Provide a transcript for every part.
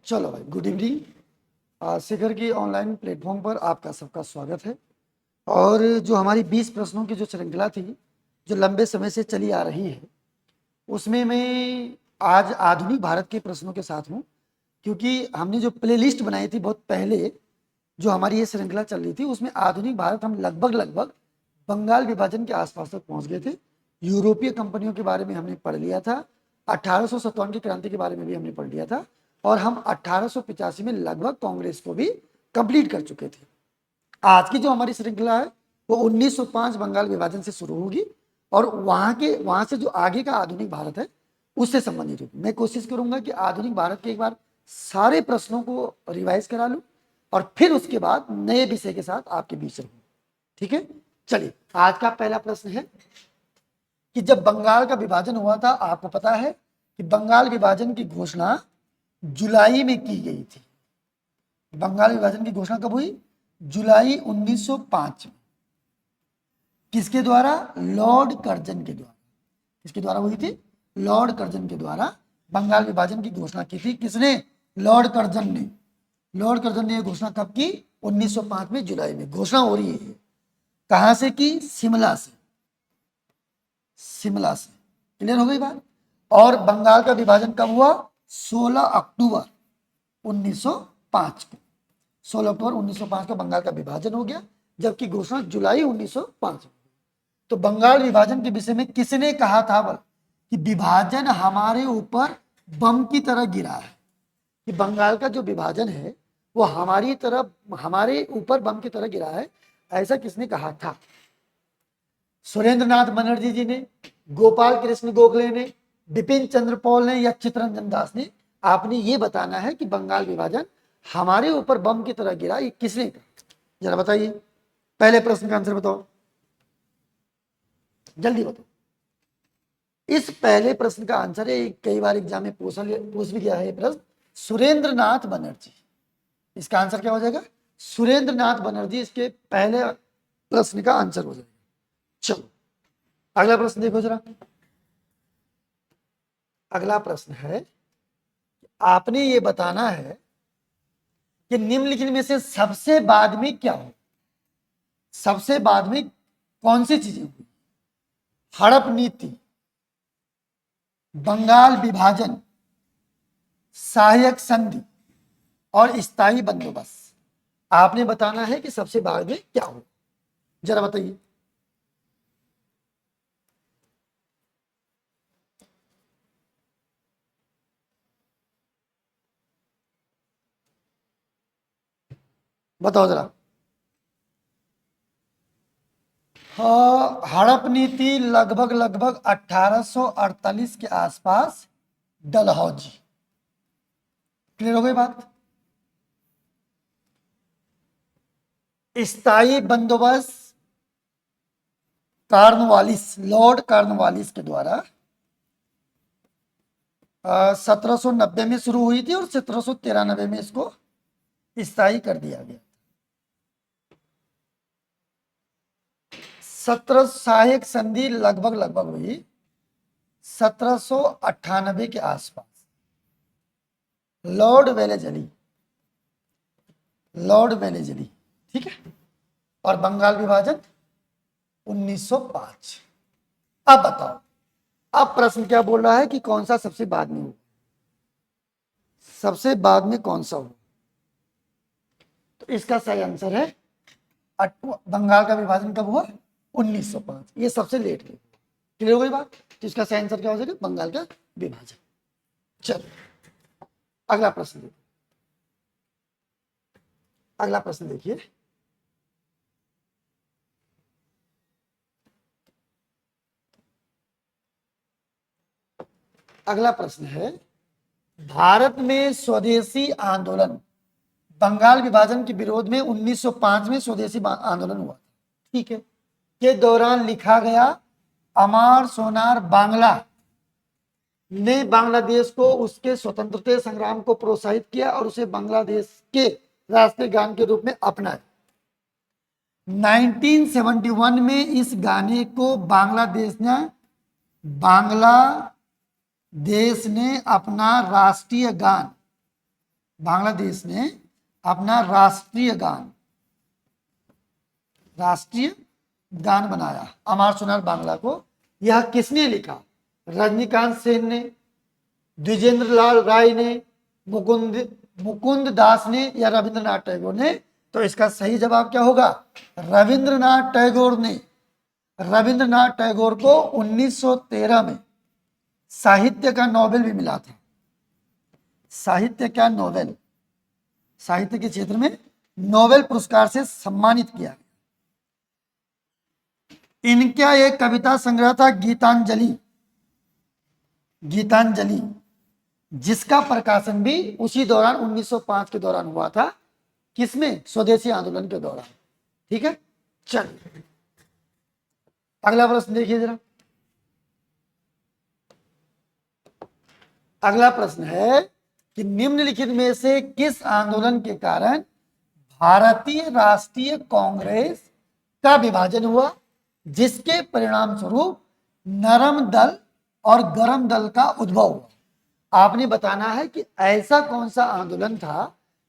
चलो भाई, good evening. शिखर की ऑनलाइन प्लेटफॉर्म पर आपका सबका स्वागत है। और जो हमारी 20 प्रश्नों की जो श्रृंखला थी, जो लंबे समय से चली आ रही है, उसमें मैं आज आधुनिक भारत के प्रश्नों के साथ हूँ। क्योंकि हमने जो प्लेलिस्ट बनाई थी बहुत पहले, जो हमारी ये श्रृंखला चल रही थी, उसमें आधुनिक भारत हम लगभग लगभग बंगाल विभाजन के आसपास तक पहुंच गए थे। यूरोपीय कंपनियों के बारे में हमने पढ़ लिया था। 1857 की क्रांति के बारे में भी हमने पढ़ लिया था। और हम 1885 में लगभग कांग्रेस को भी कंप्लीट कर चुके थे। आज की जो हमारी श्रृंखला है वो 1905 बंगाल विभाजन से शुरू होगी और वहां से जो आगे का आधुनिक भारत है उससे संबंधित होगी। मैं कोशिश करूंगा कि आधुनिक भारत के एक बार सारे प्रश्नों को रिवाइज करा लूं और फिर उसके बाद नए विषय के साथ आपके बीच रहूं। ठीक है, चलिए आज का पहला प्रश्न है कि जब बंगाल का विभाजन हुआ था, आपको पता है कि बंगाल विभाजन की घोषणा जुलाई में की गई थी। बंगाल विभाजन की घोषणा कब हुई? जुलाई 1905 में। किसके द्वारा? लॉर्ड कर्जन के द्वारा। किसके द्वारा हुई थी? लॉर्ड कर्जन के द्वारा बंगाल विभाजन की घोषणा की थी। किसने? लॉर्ड कर्जन ने। लॉर्ड कर्जन ने यह घोषणा कब की? 1905 में जुलाई में घोषणा हो रही है। कहां से की? शिमला से। शिमला से। क्लियर हो गई बात? और बंगाल का विभाजन कब हुआ? 16 अक्टूबर 1905 को। 16 अक्टूबर 1905 का बंगाल का विभाजन हो गया, जबकि घोषणा जुलाई 1905 में। तो बंगाल विभाजन के विषय में किसने कहा था बल कि विभाजन हमारे ऊपर बम की तरह गिरा है? कि बंगाल का जो विभाजन है वो हमारे ऊपर बम की तरह गिरा है, ऐसा किसने कहा था? सुरेंद्र नाथ बनर्जी जी ने, गोपाल कृष्ण गोखले ने, बिपिन चंद्र पॉल ने, या चित्तरंजन दास ने? आपने ये बताना है कि बंगाल विभाजन हमारे ऊपर बम की तरह गिरा, ये किसने कहा? जरा बताइए, पहले प्रश्न का आंसर बताओ, जल्दी बताओ। इस पहले प्रश्न का आंसर है, कई बार एग्जाम में पूछ भी गया है ये प्रश्न, सुरेंद्र नाथ बनर्जी। इसका आंसर क्या हो जाएगा? सुरेंद्र नाथ बनर्जी इसके पहले प्रश्न का आंसर हो जाएगा। चलो अगला प्रश्न देखो जरा। अगला प्रश्न है, आपने ये बताना है कि निम्नलिखित में से सबसे बाद में क्या हो? सबसे बाद में कौन सी चीजें हुई? हड़प नीति, बंगाल विभाजन, सहायक संधि और स्थायी बंदोबस्त। आपने बताना है कि सबसे बाद में क्या हो, जरा बताइए। बताओ जरा। हाँ, हड़प नीति लगभग लगभग 1848 के आसपास, डलहौजी। क्लियर हो गई बात? स्थायी बंदोबस्त कार्नवालिस, लॉर्ड कार्नवालिस के द्वारा 1790 में शुरू हुई थी और 1793 में इसको स्थायी कर दिया गया। 17 सहायक संधि लगभग लगभग हुई 1798 के आसपास। लॉर्ड वेलेजली, लॉर्ड वेलेजली, ठीक है। और बंगाल विभाजन 1905। अब बताओ, अब प्रश्न क्या बोल रहा है कि कौन सा सबसे बाद में हो? सबसे बाद में कौन सा हो? तो इसका सही आंसर है बंगाल का विभाजन कब हुआ? 1905। ये सबसे लेट हुआ। क्लियर हो गई बात? तो इसका सही आंसर क्या हो जाएगा? बंगाल का विभाजन। चलो अगला प्रश्न देखिए। अगला प्रश्न देखिए। अगला प्रश्न है, भारत में स्वदेशी आंदोलन, बंगाल विभाजन के विरोध में 1905 में स्वदेशी आंदोलन हुआ, ठीक है, के दौरान लिखा गया अमर सोनार बांग्ला ने बांग्लादेश को उसके स्वतंत्रता संग्राम को प्रोत्साहित किया और उसे बांग्लादेश के राष्ट्रीय गान के रूप में अपनाया। 1971 में इस गाने को बांग्लादेश ने अपना राष्ट्रीय गान बांग्लादेश ने अपना राष्ट्रीय गान बनाया अमर सोनार बांग्ला को। यह किसने लिखा? रजनीकांत सेन ने, द्विजेंद्र लाल राय ने, मुकुंद दास ने, या रविंद्रनाथ टैगोर ने? तो इसका सही जवाब क्या होगा? रविंद्रनाथ टैगोर ने। रविंद्रनाथ टैगोर को 1913 में साहित्य का नोबेल भी मिला था। साहित्य का नोबेल, साहित्य के क्षेत्र में नोबेल पुरस्कार से सम्मानित किया गया। इनका एक कविता संग्रह था गीतांजलि, जिसका प्रकाशन भी उसी दौरान 1905 के दौरान हुआ था। किसमें? स्वदेशी आंदोलन के दौरान। ठीक है, चलिए अगला प्रश्न देखिए जरा। अगला प्रश्न है कि निम्नलिखित में से किस आंदोलन के कारण भारतीय राष्ट्रीय कांग्रेस का विभाजन हुआ, जिसके परिणाम स्वरूप नरम दल और गरम दल का उद्भव हुआ? आपने बताना है कि ऐसा कौन सा आंदोलन था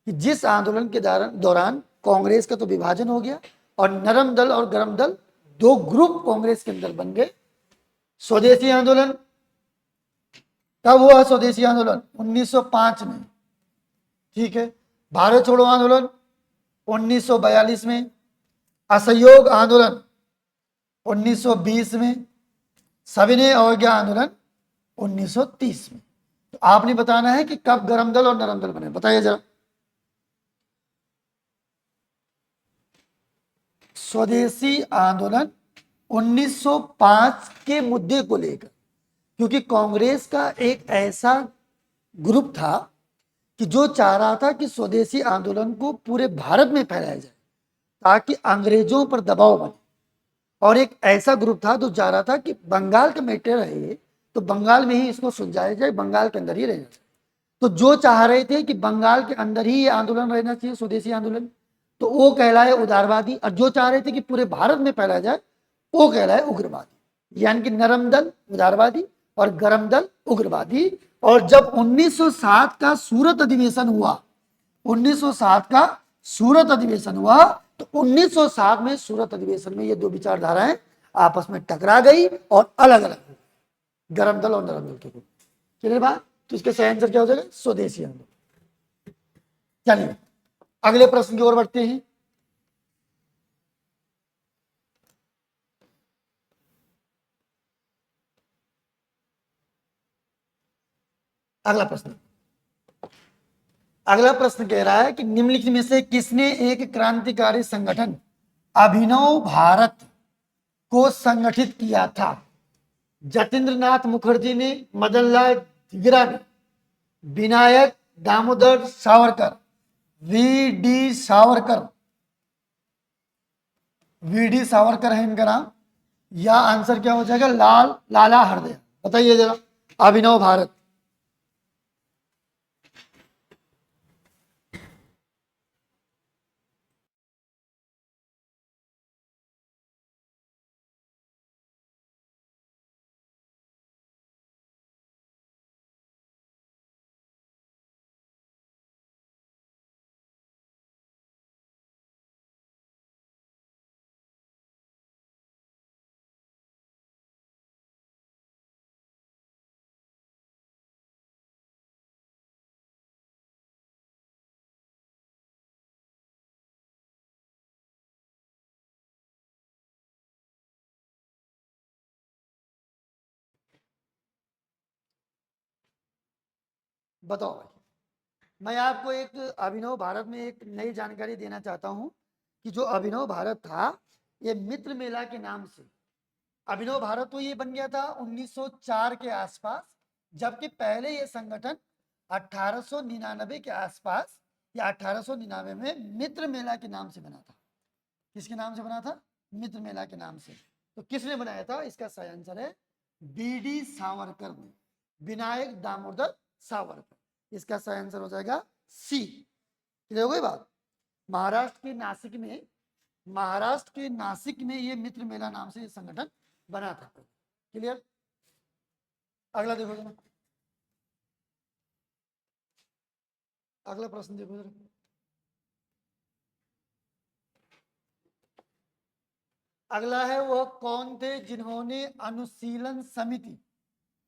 कि जिस आंदोलन के दौरान कांग्रेस का तो विभाजन हो गया और नरम दल और गरम दल दो ग्रुप कांग्रेस के अंदर बन गए। स्वदेशी आंदोलन कब हुआ? स्वदेशी आंदोलन 1905 में। ठीक है, भारत छोड़ो आंदोलन 1942 में, असहयोग आंदोलन 1920 में, सविनय अवज्ञा आंदोलन 1930 में। तो आपने बताना है कि कब गरम दल और नरम दल बने, बताइए जरा। स्वदेशी आंदोलन 1905 के मुद्दे को लेकर, क्योंकि कांग्रेस का एक ऐसा ग्रुप था कि जो चाह रहा था कि स्वदेशी आंदोलन को पूरे भारत में फैलाया जाए ताकि अंग्रेजों पर दबाव बने, और एक ऐसा ग्रुप था जो चाह रहा था कि बंगाल का मैटर है तो बंगाल में ही इसको सुलझाया जाए, बंगाल के अंदर ही रहना चाहिए। तो जो चाह रहे थे कि बंगाल के अंदर ही ये आंदोलन रहना चाहिए, स्वदेशी आंदोलन, तो वो कहलाए उदारवादी, और जो चाह रहे थे कि पूरे भारत में फैलाया जाए वो कहलाए उग्रवादी। यानी कि नरम दल उदारवादी और गरम दल उग्रवादी। और जब 1907 का सूरत अधिवेशन हुआ, 1907 का सूरत अधिवेशन हुआ, तो 1907 में सूरत अधिवेशन में ये दो विचारधाराएं आपस में टकरा गई और अलग अलग हो गई, गरम दल और नरम दल के रूप। चलिए बात, तो इसका सही आंसर क्या हो जाएगा? स्वदेशी आंदोलन। चलिए अगले प्रश्न की ओर बढ़ते हैं। अगला प्रश्न कह रहा है कि निम्नलिखित में से किसने एक क्रांतिकारी संगठन अभिनव भारत को संगठित किया था? जतेंद्र नाथ मुखर्जी ने, मदनलाल धिंगरा ने, विनायक दामोदर सावरकर, वी डी सावरकर है इनका नाम, या आंसर क्या हो जाएगा? लाला हरदयाल। बताइए जरा, अभिनव भारत। बताओ भाई, मैं आपको एक अभिनव भारत में एक नई जानकारी देना चाहता हूं कि जो अभिनव भारत था ये मित्र मेला के नाम से, अभिनव भारत तो ये बन गया था 1904 के आसपास, जबकि पहले ये संगठन 1899 के आसपास या 1899 में मित्र मेला के नाम से बना था। किसके नाम से बना था? मित्र मेला के नाम से। तो किसने बनाया था? इसका सही आंसर है डी सावरकर ने, विनायक दामोदर सावरकर। इसका सही आंसर हो जाएगा सी। क्लियर हो गई बात? महाराष्ट्र के नासिक में ये मित्र मेला नाम से ये संगठन बना था। क्लियर? अगला देखो जरा। अगला प्रश्न देखो जरा। अगला है, वह कौन थे जिन्होंने अनुशीलन समिति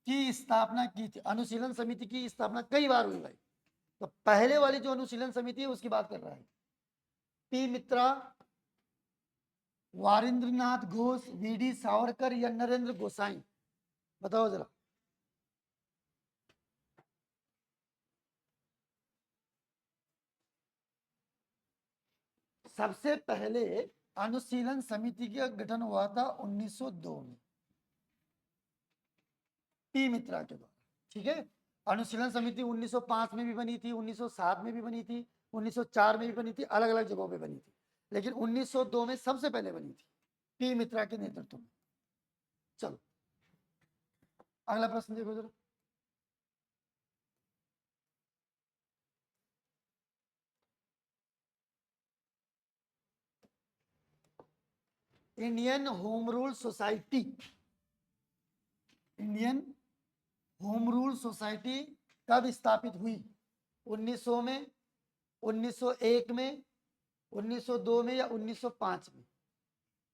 की स्थापना की थी? अनुशीलन समिति की स्थापना कई बार हुई भाई। तो पहले वाली जो अनुशीलन समिति है उसकी बात कर रहा है। पी मित्रा, वारिंद्रनाथ घोष, वीडी सावरकर या नरेंद्र गोसाई? बताओ जरा। सबसे पहले अनुशीलन समिति का गठन हुआ था 1902 में, पी मित्रा के द्वारा। ठीक है। अनुशीलन समिति 1905 में भी बनी थी, 1907 में भी बनी थी, 1904 में भी बनी थी, अलग अलग जगहों पे बनी थी, लेकिन 1902 में सबसे पहले बनी थी, पी मित्रा के नेतृत्व में। चलो अगला प्रश्न देखो जरा। Indian home rule society, Indian home rule society कब स्थापित हुई? 1900 में, 1901 में, 1902 में या 1905 में?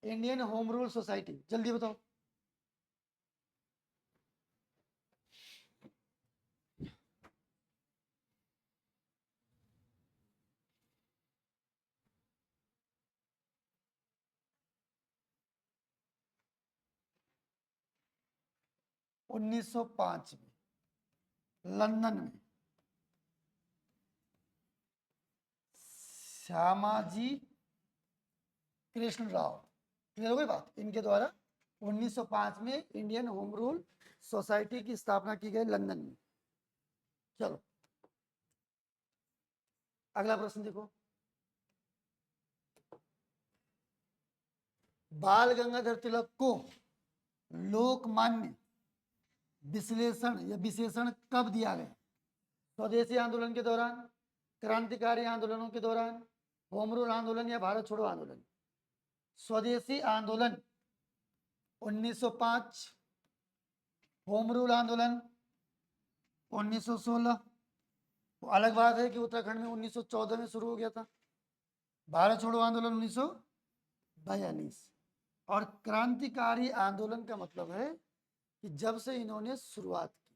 इंडियन होम रूल सोसाइटी, जल्दी बताओ। 1905 में, लंदन में श्यामाजी कृष्ण राव, क्लियर हो गई बात, इनके द्वारा 1905 में इंडियन होम रूल सोसाइटी की स्थापना की गई लंदन में। चलो अगला प्रश्न देखो। बाल गंगाधर तिलक को लोकमान्य विश्लेषण या विशेषण कब दिया गया? स्वदेशी आंदोलन के दौरान, क्रांतिकारी आंदोलनों के दौरान, होम रूल आंदोलन या भारत छोड़ो आंदोलन? स्वदेशी आंदोलन 1905, होम रूल आंदोलन 1916। तो अलग बात है कि उत्तराखंड में 1914 में शुरू हो गया था, भारत छोड़ो आंदोलन 1942, और क्रांतिकारी आंदोलन का मतलब है कि जब से इन्होंने शुरुआत की।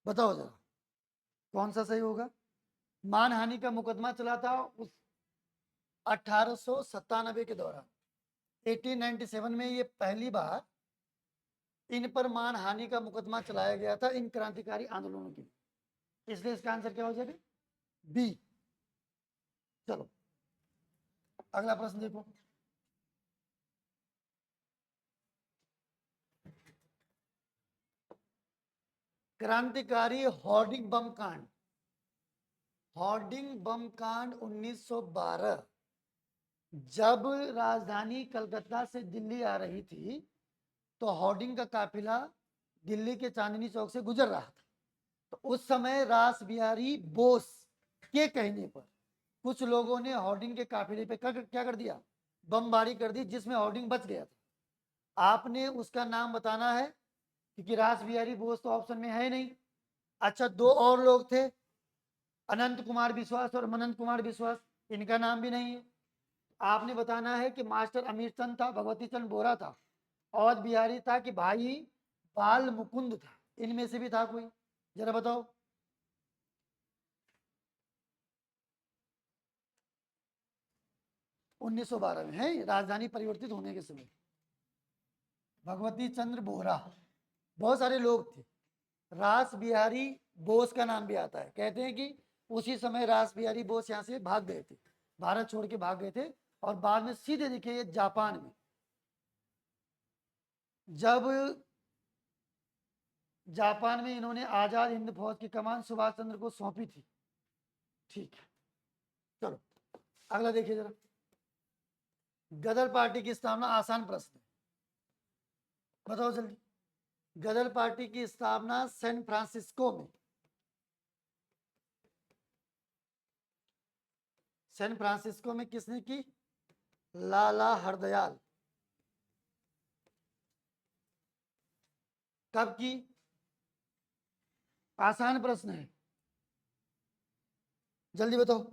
बताओ जरा कौन सा सही होगा? मानहानि का मुकदमा चला था उस 1897 के दौरान, 1897 में ये पहली बार इन पर मानहानि का मुकदमा चलाया गया था, इन क्रांतिकारी आंदोलनों के, इसलिए इसका आंसर क्या हो जाएगा? बी। चलो अगला प्रश्न देखो। क्रांतिकारी होर्डिंग बम कांड, होर्डिंग बम कांड 1912, जब राजधानी कलकत्ता से दिल्ली आ रही थी तो होर्डिंग का काफिला दिल्ली के चांदनी चौक से गुजर रहा था। तो उस समय रास बिहारी बोस के कहने पर कुछ लोगों ने होर्डिंग के काफिले पे क्या कर दिया? बमबारी कर दी, जिसमें होर्डिंग बच गया था। आपने उसका नाम बताना है, क्योंकि रास बिहारी बोस तो ऑप्शन में है नहीं। अच्छा, दो और लोग थे, अनंत कुमार विश्वास और मनंत कुमार विश्वास, इनका नाम भी नहीं है। आपने बताना है कि मास्टर अमीर चंद था, भगवती चंद बोरा था, और बिहारी था कि भाई बाल मुकुंद था, इनमें से भी था कोई? जरा बताओ। 1912 में है, राजधानी परिवर्तित होने के समय। भगवती चंद्र बोरा, बहुत सारे लोग थे। रास बिहारी बोस का नाम भी आता है, कहते हैं कि उसी समय रास बिहारी बोस यहाँ से भाग गए थे, भारत छोड़ के भाग गए थे, और बाद में सीधे दिखे ये जापान में। जब जापान में इन्होंने आजाद हिंद फौज की कमान सुभाष चंद्र को सौंपी थी। ठीक है, चलो अगला देखिए जरा। गदर पार्टी की स्थापना, आसान प्रश्न है, बताओ जल्दी। गदर पार्टी की स्थापना सैन फ्रांसिस्को में, सैन फ्रांसिस्को में किसने की? लाला हरदयाल। कब की? आसान प्रश्न है। जल्दी बताओ।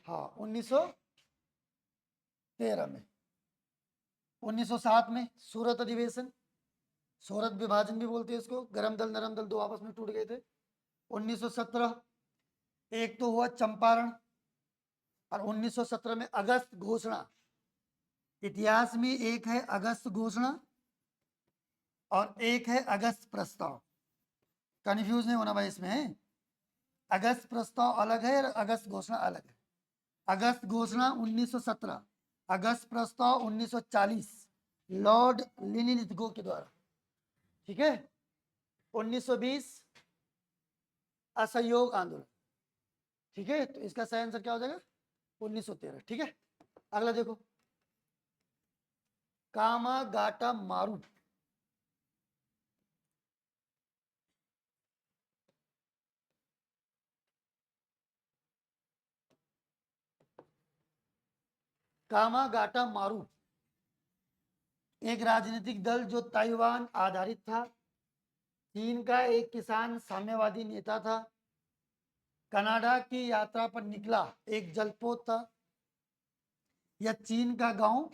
हाँ, 1913 में। 1907 में सूरत अधिवेशन, सूरत विभाजन भी बोलते हैं इसको, गरम दल नरम दल दो आपस में टूट गए थे। 1917 एक तो हुआ चंपारण, और 1917 में अगस्त घोषणा। इतिहास में एक है अगस्त घोषणा और एक है अगस्त प्रस्ताव। कंफ्यूज नहीं होना भाई इसमें, अगस्त प्रस्ताव अलग है और अगस्त घोषणा अलग है। अगस्त घोषणा 1917, अगस्त प्रस्ताव 1940, लॉर्ड लिनिथगो के द्वारा। ठीक है। 1920 असहयोग आंदोलन। ठीक है, तो इसका सही आंसर क्या हो जाएगा? 1913। ठीक है, अगला देखो, कामागाटा मारू। कामागाटा मारू एक राजनीतिक दल जो ताइवान आधारित था। चीन का एक किसान साम्यवादी नेता था। कनाडा की यात्रा पर निकला एक जलपोत था। यह चीन का गांव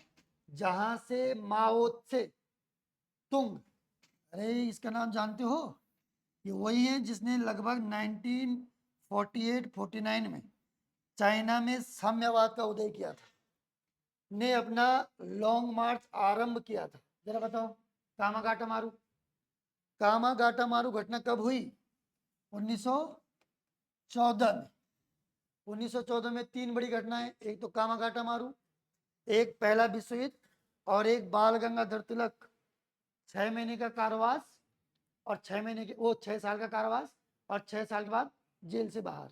जहां से माओ से तुंग, अरे इसका नाम जानते हो? ये वही है जिसने लगभग 1948-49 में चाइना में साम्यवाद का उदय किया था, ने अपना लॉन्ग मार्च आरंभ किया था। जरा बताओ, कामागाटा मारू, कामागाटा मारू घटना कब हुई? 1914 में। 1914 में तीन बड़ी घटनाएं, एक तो कामागाटा मारू, एक पहला विश्व युद्ध, और एक बाल गंगाधर तिलक 6 महीने का कारावास, और 6 महीने के वो 6 साल का कारावास, और 6 साल के बाद जेल से बाहर।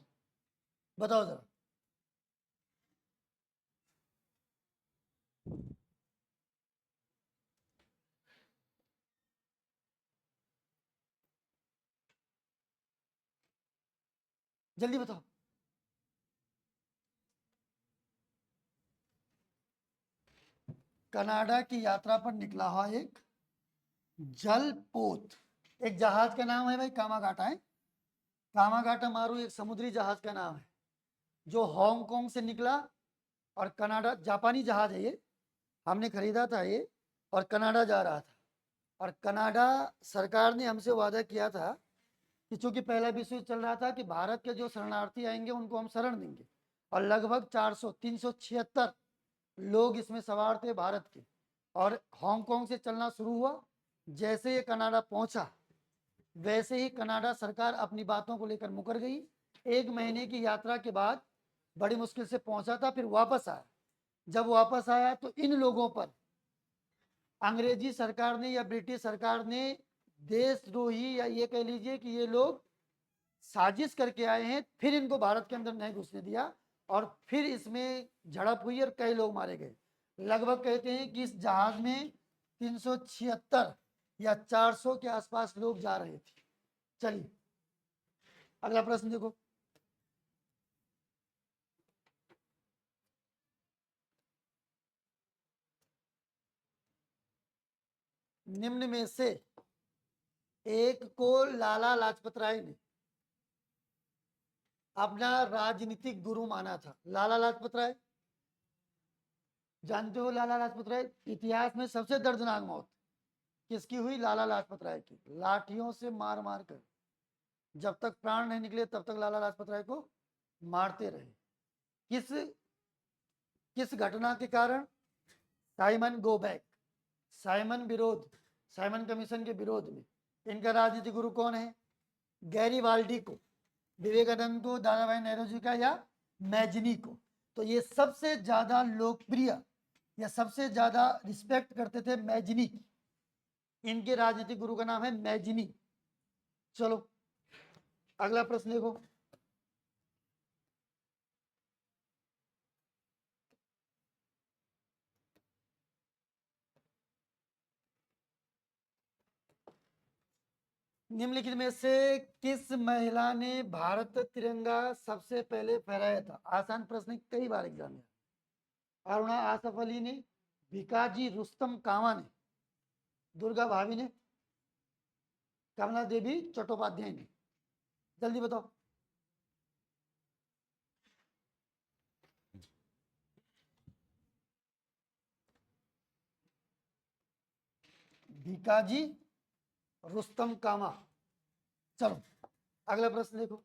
बताओ जरा। जल्दी बताओ। कनाडा की यात्रा पर निकला हुआ एक जलपोत, एक जहाज का नाम है भाई कामागाटा है। कामागाटा मारू एक समुद्री जहाज का नाम है जो हांगकांग से निकला, और कनाडा, जापानी जहाज है ये, हमने खरीदा था ये, और कनाडा जा रहा था। और कनाडा सरकार ने हमसे वादा किया था कि चूंकि पहला विश्व युद्ध चल रहा था कि भारत के जो शरणार्थी आएंगे उनको हम शरण देंगे, और लगभग 376 लोग इसमें सवार थे भारत के। और हांगकांग से चलना शुरू हुआ। जैसे ये कनाडा पहुंचा, वैसे ही कनाडा सरकार अपनी बातों को लेकर मुकर गई। 1 महीने की यात्रा के बाद बड़ी मुश्किल से पहुंचा था, फिर वापस आया। जब वापस आया तो इन लोगों पर अंग्रेजी सरकार ने या ब्रिटिश सरकार ने देशद्रोही, या ये कह लीजिए कि ये लोग साजिश करके आए हैं, फिर इनको भारत के अंदर नहीं घुसने दिया, और फिर इसमें झड़प हुई और कई लोग मारे गए। लगभग कहते हैं कि इस जहाज में 376 या 400 के आसपास लोग जा रहे थे। चलिए, अगला प्रश्न देखो। निम्न में से एक को लाला लाजपत राय ने अपना राजनीतिक गुरु माना था। लाला लाजपत राय जानते हो? लाला लाजपत राय, इतिहास में सबसे दर्दनाक मौत किसकी हुई? लाला लाजपत राय की, लाठियों से मार मार कर। जब तक प्राण नहीं निकले तब तक लाला लाजपत राय को मारते रहे। किस किस घटना के कारण? साइमन गो बैक, साइमन विरोध, साइमन कमीशन के विरोध में। इनका राजनीतिक गुरु कौन है? गैरीवाल्डी को, विवेकानंद को, दादा भाई नेहरू जी का, या मैजनी को? तो ये सबसे ज्यादा लोकप्रिय या सबसे ज्यादा रिस्पेक्ट करते थे मैजनी की। इनके राजनीतिक गुरु का नाम है मैजनी। चलो, अगला प्रश्न देखो। निम्नलिखित में से किस महिला ने भारत तिरंगा सबसे पहले फहराया था? आसान प्रश्न, कई बार एग्जाम में। अरुणा आसफ अली ने, भिकाजी रुस्तम कामा ने, दुर्गा भाभी ने, कमला देवी चट्टोपाध्याय ने। जल्दी बताओ। भीकाजी रुस्तम कामा। चलो अगला प्रश्न देखो।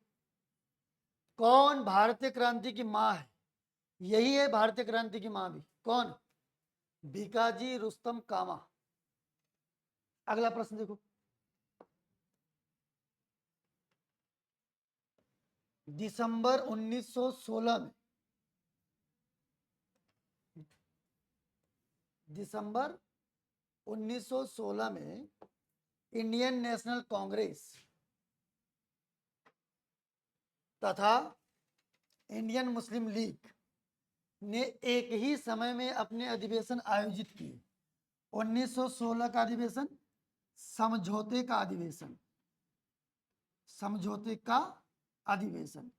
कौन भारतीय क्रांति की मां है? यही है भारतीय क्रांति की मां भी। कौन? भीकाजी रुस्तम कामा। अगला प्रश्न देखो। दिसंबर 1916 में, दिसंबर 1916 में इंडियन नेशनल कांग्रेस तथा इंडियन मुस्लिम लीग ने एक ही समय में अपने अधिवेशन आयोजित किए। 1916 का अधिवेशन समझौते का अधिवेशन, समझौते का अधिवेशन।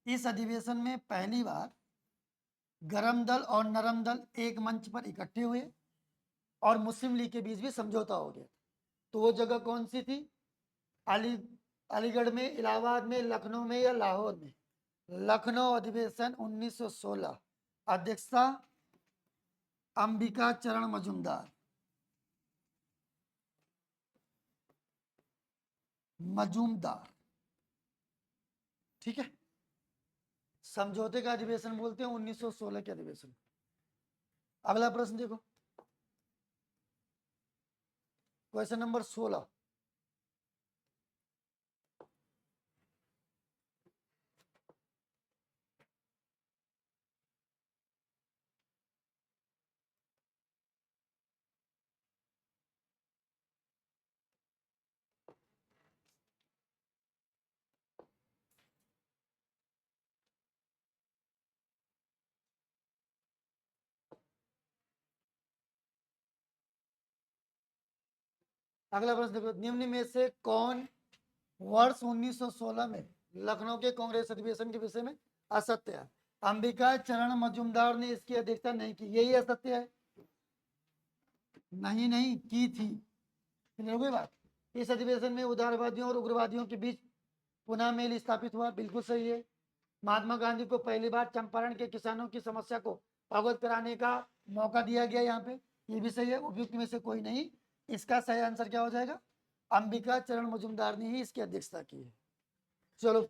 इस अधिवेशन में पहली बार गरम दल और नरम दल एक मंच पर इकट्ठे हुए और मुस्लिम लीग के बीच भी समझौता हो गया। तो वो जगह कौन सी थी? अलीगढ़ में, इलाहाबाद में, लखनऊ में या लाहौर में? लखनऊ अधिवेशन 1916। अध्यक्षता अंबिका चरण मजूमदार। ठीक है। समझौते का अधिवेशन बोलते हैं 1916 के अधिवेशन। अगला प्रश्न देखो, क्वेश्चन नंबर 16। अगला प्रश्न देखो, निम्न में से कौन वर्ष 1916 में लखनऊ के कांग्रेस अधिवेशन के विषय में असत्य है? अंबिका चरण मजूमदार ने इसकी अध्यक्षता नहीं की, यही असत्य है। नहीं नहीं की थी। क्लियर हो गई बात? इस अधिवेशन में उदारवादियों और उग्रवादियों के बीच पुनः मेल स्थापित हुआ, बिल्कुल सही है। महात्मा गांधी को पहली बार चंपारण के किसानों की समस्या को अवगत कराने का मौका दिया गया यहाँ पे, ये भी सही है। उपयुक्त में से कोई नहीं। इसका सही आंसर क्या हो जाएगा? अंबिका चरण मजूमदार ने ही इसकी अध्यक्षता की है। चलो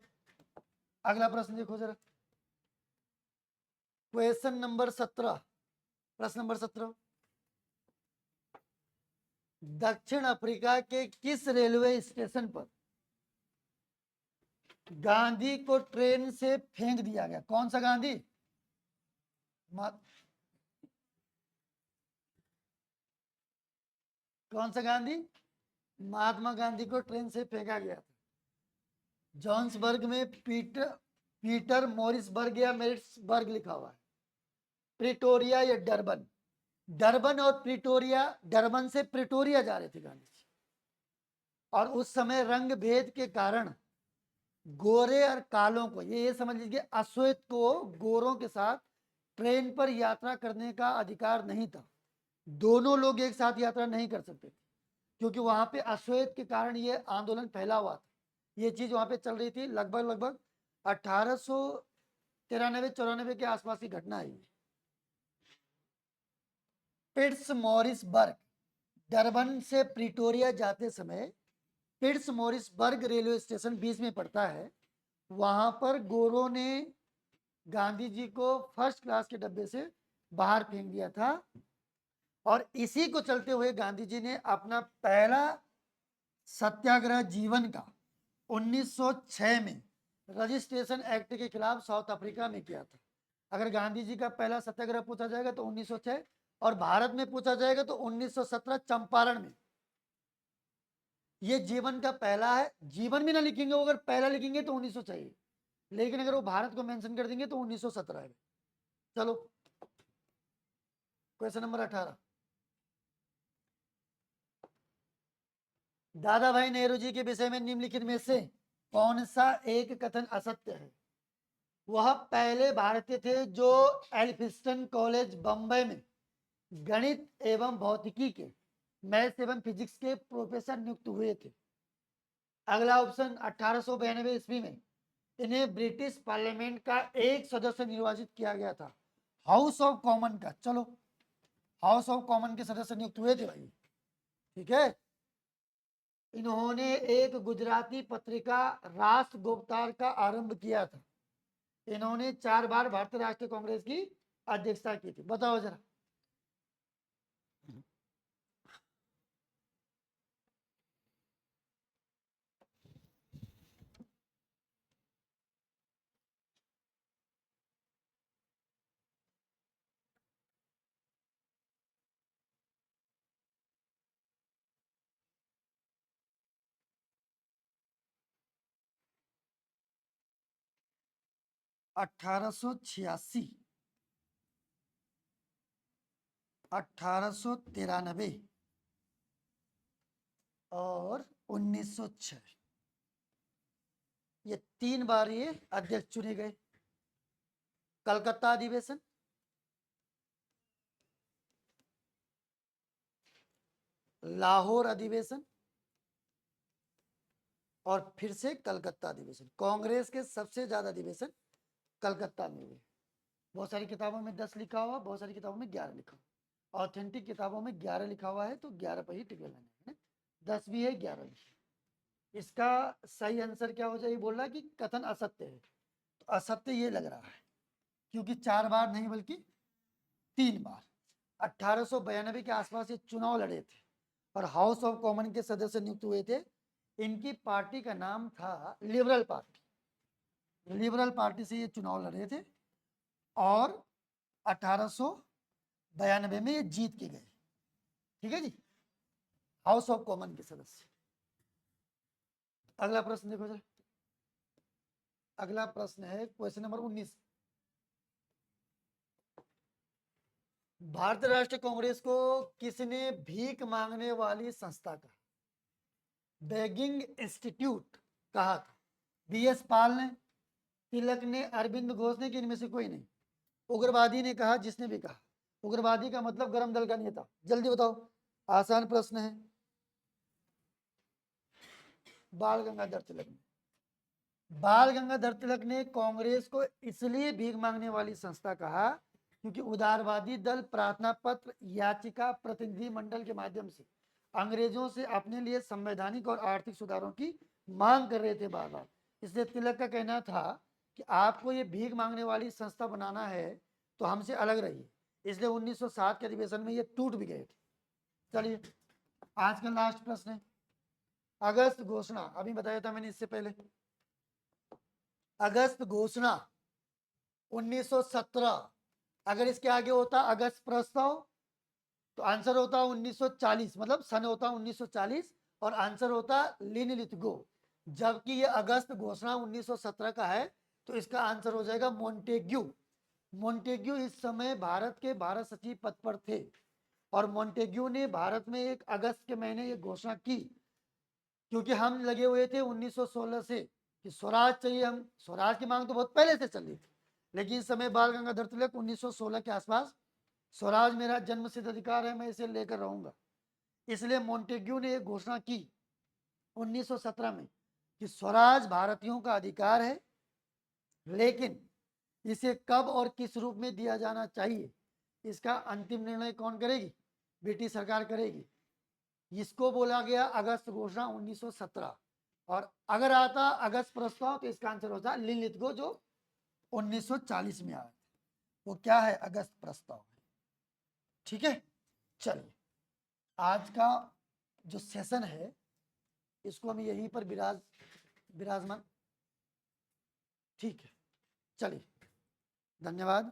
अगला प्रश्न देखो जरा, क्वेश्चन नंबर 17। प्रश्न नंबर 17, दक्षिण अफ्रीका के किस रेलवे स्टेशन पर गांधी को ट्रेन से फेंक दिया गया? कौन सा गांधी? कौन सा गांधी? महात्मा गांधी को ट्रेन से फेंका गया था। जॉन्सबर्ग में पीटर मॉरिसबर्ग या मेरिट्सबर्ग लिखा हुआ है। प्रिटोरिया या डरबन? डरबन और प्रिटोरिया, डरबन से प्रिटोरिया जा रहे थे गांधी जी, और उस समय रंग भेद के कारण गोरे और कालों को, ये समझ लीजिए अश्वेत को गोरों के साथ ट्रेन पर यात्रा करने का अधिकार नहीं था। दोनों लोग एक साथ यात्रा नहीं कर सकते थे, क्योंकि वहां पे अश्वेत के कारण ये आंदोलन फैला हुआ था। ये चीज वहां पे चल रही थी। लगभग 1893-94 के आसपास की घटना है। पिट्स मॉरिसबर्ग, डरबन से प्रिटोरिया जाते समय पिट्स मॉरिसबर्ग रेलवे स्टेशन बीच में पड़ता है। वहां पर गोरों ने गांधी जी को फर्स्ट क्लास के डब्बे से बाहर फेंक दिया था, और इसी को चलते हुए गांधी जी ने अपना पहला सत्याग्रह जीवन का 1906 में रजिस्ट्रेशन एक्ट के खिलाफ साउथ अफ्रीका में किया था। अगर गांधी जी का पहला सत्याग्रह पूछा जाएगा तो 1906, और भारत में पूछा जाएगा तो 1917 चंपारण में। ये जीवन का पहला है। जीवन भी ना लिखेंगे वो, अगर पहला लिखेंगे तो 1900 चाहिए, लेकिन अगर वो भारत को मेंशन कर देंगे तो 1917 है। चलो क्वेश्चन नंबर 18, दादा भाई नेहरू जी के विषय में निम्नलिखित में से कौन सा एक कथन असत्य है? वह पहले भारतीय थे जो एल्फिंस्टन कॉलेज बंबई में गणित एवं भौतिकी के, मैथ्स एवं फिजिक्स के प्रोफेसर नियुक्त हुए थे। अगला ऑप्शन 1892 ईस्वी में इन्हें ब्रिटिश पार्लियामेंट का एक सदस्य निर्वाचित किया गया था, हाउस ऑफ कॉमन का। चलो, हाउस ऑफ कॉमन के सदस्य नियुक्त हुए थे भाई, ठीक है। इन्होंने एक गुजराती पत्रिका राष्ट्र गुप्तार का आरंभ किया था। इन्होंने 4 बार भारतीय राष्ट्रीय कांग्रेस की अध्यक्षता की थी। बताओ जरा। अठारह सौ छियासी, 1893 और 1906, ये 3 बार ये अध्यक्ष चुने गए। कलकत्ता अधिवेशन, लाहौर अधिवेशन और फिर से कलकत्ता अधिवेशन। कांग्रेस के सबसे ज्यादा अधिवेशन कलकत्ता में हुए। बहुत सारी किताबों में 10 लिखा हुआ, बहुत सारी किताबों में 11 लिखा हुआ। ऑथेंटिक किताबों में 11 लिखा हुआ है, तो 11 पर ही टिक लगाना है। 10 भी है, 11 भी है। इसका सही आंसर क्या हो जाए, बोल रहा है कि कथन असत्य है, तो असत्य ये लग रहा है, क्योंकि 4 बार नहीं बल्कि 3 बार। 1892 के आसपास ये चुनाव लड़े थे और हाउस ऑफ कॉमन के सदस्य नियुक्त हुए थे। इनकी पार्टी का नाम था लिबरल पार्टी। लिबरल पार्टी से ये चुनाव लड़े थे और 1892 में ये जीत के गए। ठीक है जी, हाउस ऑफ कॉमन के सदस्य। अगला प्रश्न देखो जरा। अगला प्रश्न है क्वेश्चन नंबर 19। भारतीय राष्ट्रीय कांग्रेस को किसने भीख मांगने वाली संस्था का, बेगिंग इंस्टीट्यूट कहा था? बीएस पाल ने, तिलक ने, अरविंद घोष ने, कि इनमें से कोई नहीं? उग्रवादी ने कहा, जिसने भी कहा। उग्रवादी का मतलब गरम दल का नेता। जल्दी बताओ, आसान प्रश्न है। बाल गंगाधर तिलक ने। बाल गंगाधर तिलक ने कांग्रेस को इसलिए भीख मांगने वाली संस्था कहा क्योंकि उदारवादी दल प्रार्थना पत्र, याचिका, प्रतिनिधि मंडल के माध्यम से अंग्रेजों से अपने लिए संवैधानिक और आर्थिक सुधारों की मांग कर रहे थे बार बार। इसलिए तिलक का कहना था कि आपको ये भीख मांगने वाली संस्था बनाना है तो हमसे अलग रहिए। इसलिए 1907 के अधिवेशन में ये टूट भी गए थे। चलिए, आज का लास्ट प्रश्न है। अगस्त घोषणा अभी बताया था मैंने इससे पहले। अगस्त घोषणा 1917, अगर इसके आगे होता अगस्त प्रस्ताव तो आंसर होता 1940, मतलब सन होता 1940 और आंसर होता लिनलिथगो। जबकि ये अगस्त घोषणा 1917 का है, तो इसका आंसर हो जाएगा मोंटेग्यू। मोंटेग्यू इस समय भारत के भारत सचिव पद पर थे और मोंटेग्यू ने भारत में एक अगस्त के महीने ये घोषणा की, क्योंकि हम लगे हुए थे 1916 से कि स्वराज चाहिए। हम स्वराज की मांग तो बहुत पहले से चल रही थी, लेकिन इस समय बाल गंगाधर तिलक 1916 के आसपास स्वराज मेरा जन्मसिद्ध अधिकार है, मैं इसे लेकर रहूंगा। इसलिए मोंटेग्यू ने एक घोषणा की 1917 में कि स्वराज भारतीयों का अधिकार है, लेकिन इसे कब और किस रूप में दिया जाना चाहिए इसका अंतिम निर्णय कौन करेगी? ब्रिटिश सरकार करेगी। इसको बोला गया अगस्त घोषणा 1917। और अगर आता अगस्त प्रस्ताव तो इसका आंसर होता लिनलिथगो, जो 1940 में आया था। वो क्या है? अगस्त प्रस्ताव। ठीक है, चलिए आज का जो सेशन है इसको हम यहीं पर विराजमान। ठीक है, चलिए, धन्यवाद।